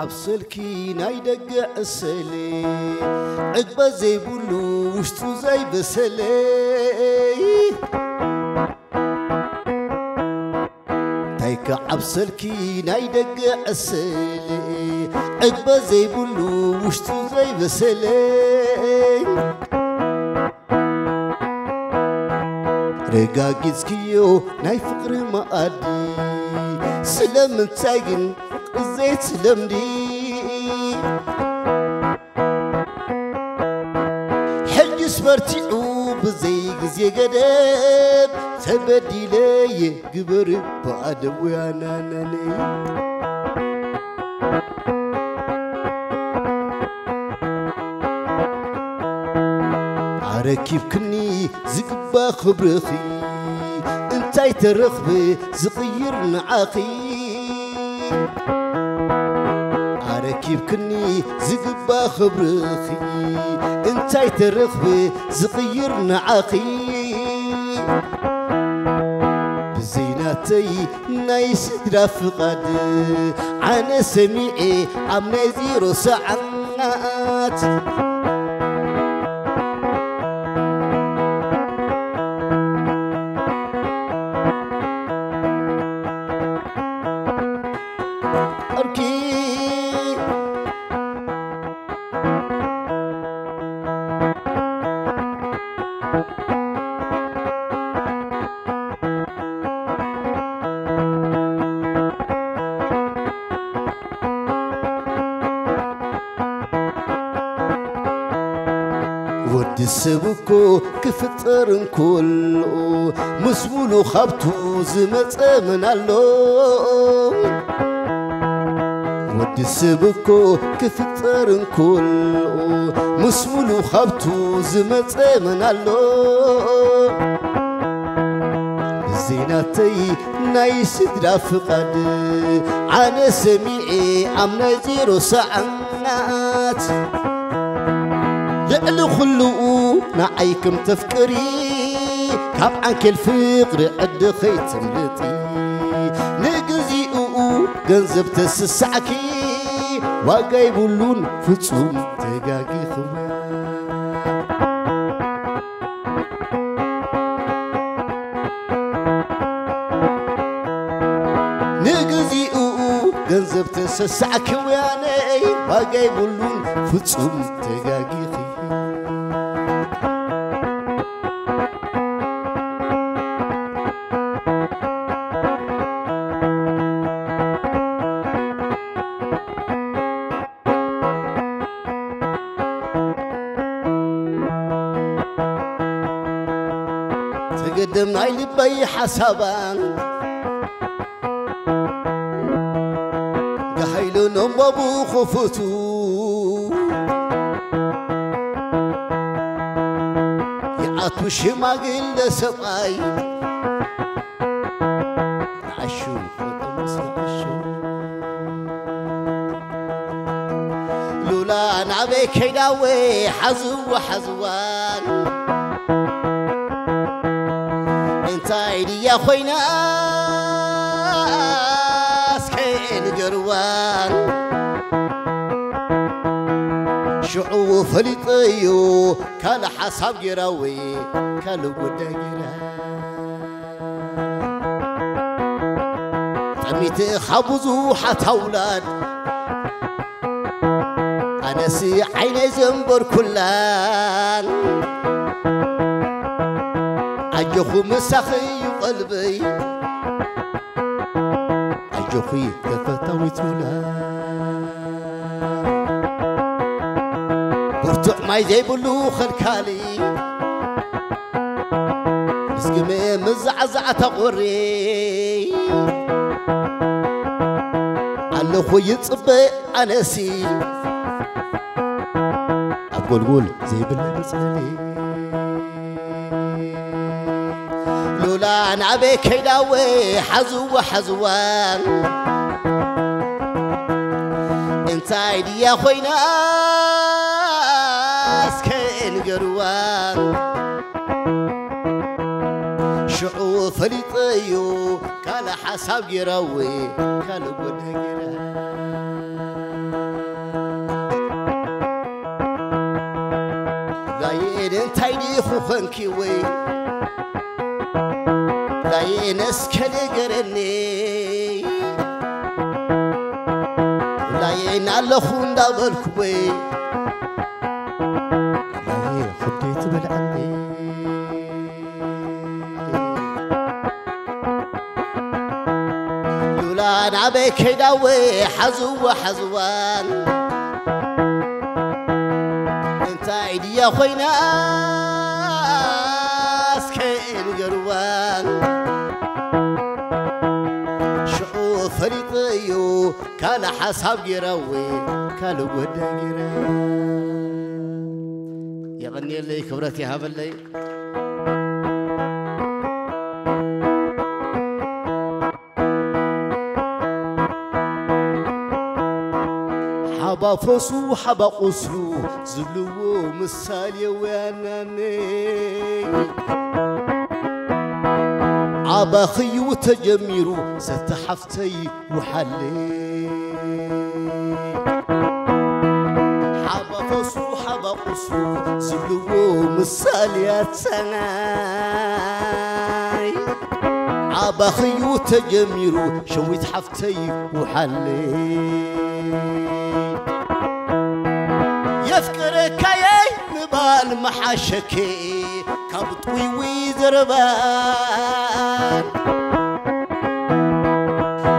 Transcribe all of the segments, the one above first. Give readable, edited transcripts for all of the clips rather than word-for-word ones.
عبسلكي نايدق أسلي عقبة زي بلو وشتو زي بسلي تايك عبسلكي نايدق أسلي عقبة زي بلو وشتو زي بسلي رقاقيزكيو ناي فقر ما أدي سلام تاين زيت سلمني حج سبرتيعو بزيق زي قدب تبدي لي قبر بعد ويانا ناني عركيب كني زقبا خبرخي انتاي ترخبي زقير نعاقي عركيب كني زقبا خبرخي انتاي ترخبي زقير نعاقي بزيناتي نايس درافقاد عنا سميعي عم نزيرو ساعات ودي السبكو كفترن كله مسمولو خبتو زمت من الله ودي السبكو كفترن كله مسمولو خبتو زمت من الله زيناتي نايس درافقاد عنا سميعي عم نزيرو ساعات لألو خلو نعيكم تفكري كاب عنك الفقر قد خيت ملتي نقزيقو قنزب تسسعكي وقايبولون فتصوم تقاقي خويا نقزيقو قنزب تسسعكي وياني وقايبولون فتصوم تقاقي خويا تقدم هاي لبي حسابان قحيلو نم ابو خفتو يعطو شماقل لسباي عشو لولا نعبي كيداوي حزو وحزوان انتايدي يا خوينا سكين قروان شعو فليطيو كان حساب جراوي كان ودا جرا تميت خبزو حتى اولاد انا سي عيني زنبر كلان أجوخو مسخي قلبي أجوخي كفتاوي تولا برتوع ما يجيبولو خلكالي مسقمي مزعزع تغوري على خوي تصبي أنسي أقول زي بالله لولا نعبي كيداوي حزو وحزوان انتايدي يا خوينا سكين قروان شعو فليطيو كان حساب يروي كان قد يخوخنكي وي لا ينس كنقرني لا ينال خون دابركوي لا خديت بالعني لولا انا بك داوي حزو حزوان انت عيدي يا خوينا اسكين قروان شعور فريطيو كان حساب قروي كانوا قد يغني لي كبرتي هذا اللي حبا فصو حبا قصو زلو مسالي وياناني عبا خيو تجميرو ستحفتي وحلي حبا فصو حبا قصو زلو مسالي تسناي عبا خيو تجميرو شويت حفتي وحلي يفكرك يا نبال محاشكي كبطوي ويزربان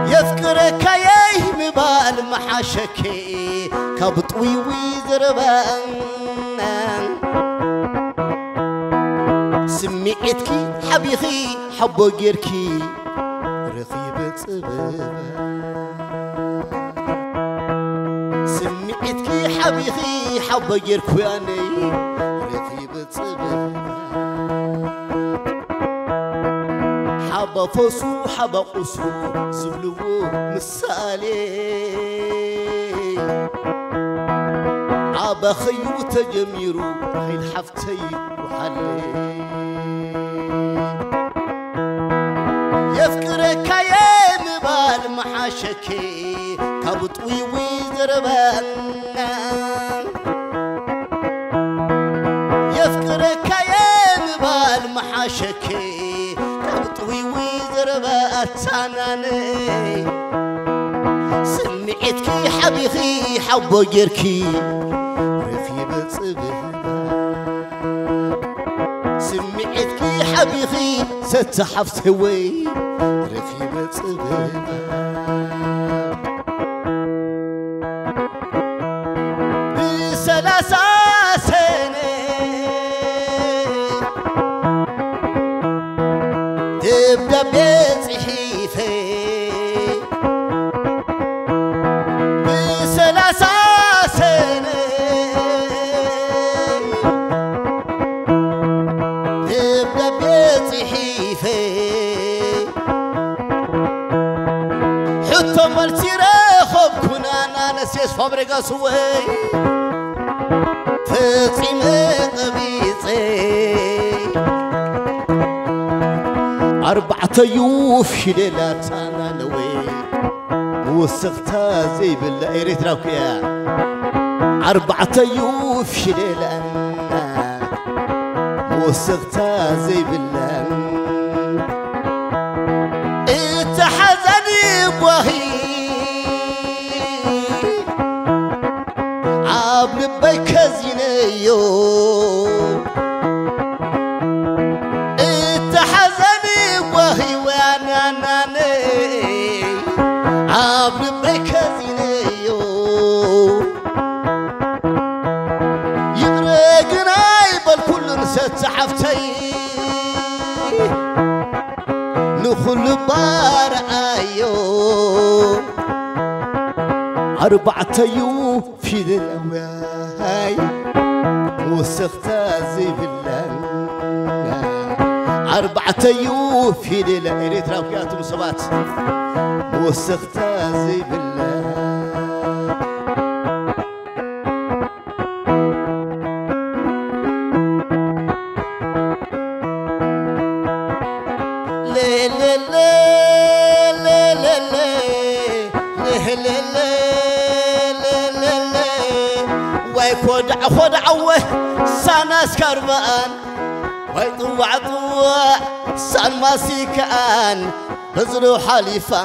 يفكرك يا نبال محاشكي كبطوي ويزربان سمعتكي حبيخي حبو غيركي رخيبة صبابان سمعتكي حبيخي حبا غيركواني رخيبة صبابان حبا فصو حبا قصو زبلو مسالي عبا خيو تجميرو حيل حفتي وحلي يفكرك يا نبال محاشكي كبطوي ويزربان يفكرك يا نبال محاشكي كبطوي ويزربان تاناني سمعتكي حبيخي حبو جيركي رخيبة صبابان سمعتكي حبيخي ستحفت هوي رخيبة صبابان بثلاثة سنة تبدأ بصحيفة بثلاثة سنة تبدأ بصحيفة حتى مرتي راخب كنا أنا نسيت فابريكا سوي تقيم قبيصي 4 يوف شليلات أنا نوي وسختها زي بالله إريت راوكيا 4 يوف شليلات وسختها زي بالله انت حزني بوهي عاب لبيك زينيو انت حزني بوهي وانا ناني عاب لبيك زينيو يغرقنا بالكل نسيت حفتي نخل بار ايو 4 يوم في الأواي وسختها زي بالله 4 يوم في الليلة إريت راوكيات وصبات وسختها زي بالله لي لي لي لي لي لي لي ويكود خد عوه سنة سكربان ويطوع طوع سان ما سيكان بزرو حليفة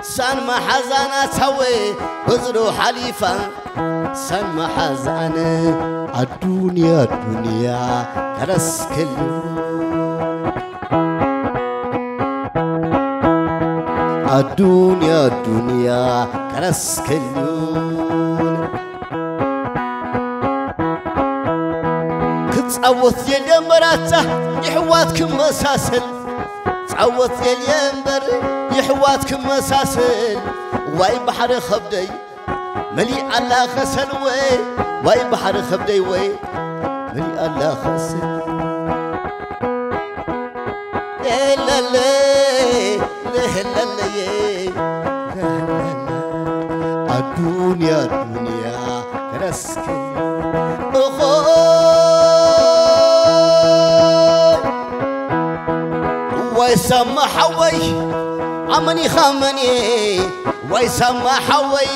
سان ما حزانا سوي بزرو حليفة سان ما حزانا الدنيا الدنيا كرس كله الدنيا الدنيا كرس كلون كتصوت يليمبراتا يحواتكم مساسل تصوت يليمبر يحواتكم مساسل واي بحر خبدي ملي الله خسل واي بحر خبدي ملي الله خسل لا الدنيا الدنيا كرسكي ويسمى حوي عمني خمني ويسمى حوي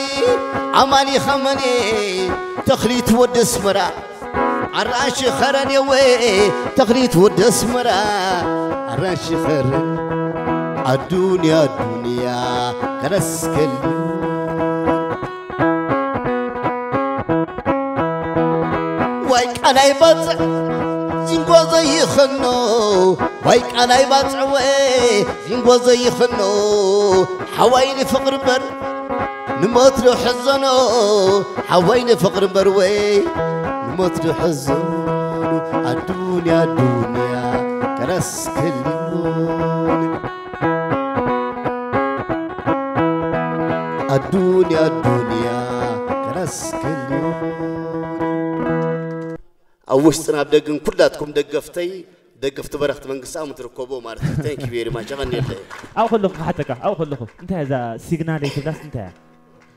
عمني خمني تخليت ود اسمرا عراش خرني وي تخليت ود اسمرا عراش خرني الدنيا الدنيا كرسكل ويك أنا يبطع زنقو زي خنو ويك أنا يبطع زنقو زي خنو حويني فقر بر نموت له حزنو حويني فقر بر نموت له حزنو الدنيا الدنيا كرسكل الدنيا الدنيا كرسكل أوشتنا بدقن كلاتكم دقفت برخت من قسام تركبوا مارت ثانك يو ما شغلني أو خلوكم حتى أو خلوكم أنت هذا سيجنال يكبر أنت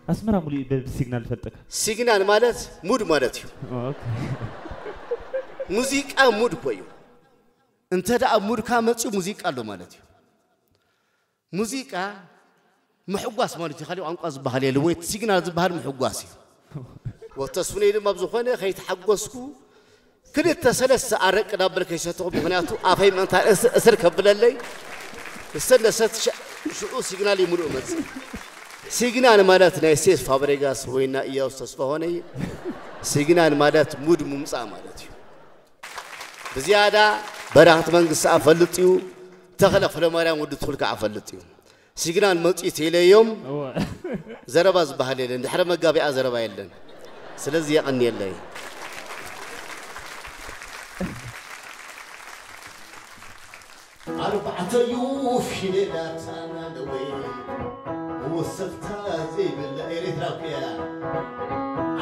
أسمع مولي بالسيجنال فتك سيجنال مالت مود مالتيو موسيقى مود كويو أنت ده مود كامل موسيقى له مالتيو موسيقى محقواس مالتي خليه عنقاس بحالي لويت سيجنال زبهر محقواسي وتصفني لما بزخانة خيت حقوسكو كنت تسلس أرك نابل كيساتو بغناتو أفهم أنت أسر كبل اللي السنة شو سيجنال يملؤ مز سيجنال مالات نايسيس فابريغاس وين إياه استصفهوني سيجنال مالات مود ممسا مالتي بزيادة براحت من قصة أفلتيو تخلق لمارا مود تدخلك أفلتيو سيجنال ملتي تيلي يوم زرباز بحالي لن حرم قابع زربا يلن سلزي يقني اللي أربعة يوف شليلات أنا دوي وصفتها زي بالإريترابيا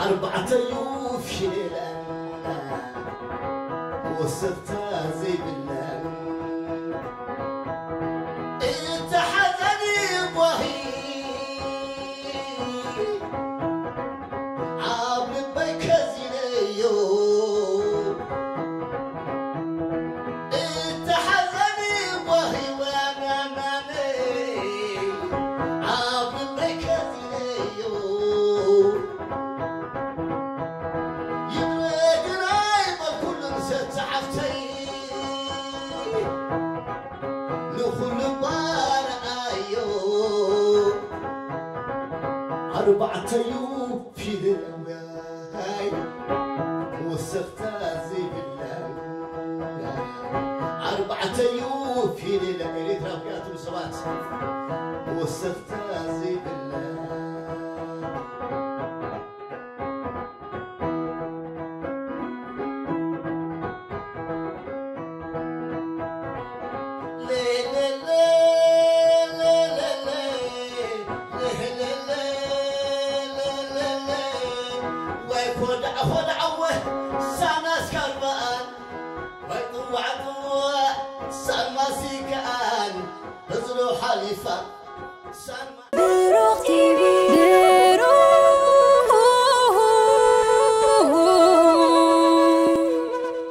أربعة يوف شليلات وصفتها زي بالله أنت حزني وهي عامل بيكزي ليو أربعة يوم في الأواي وصفتها زي بالله أربعة يوم في الإريترابيات وصوات وصفتها زي بالله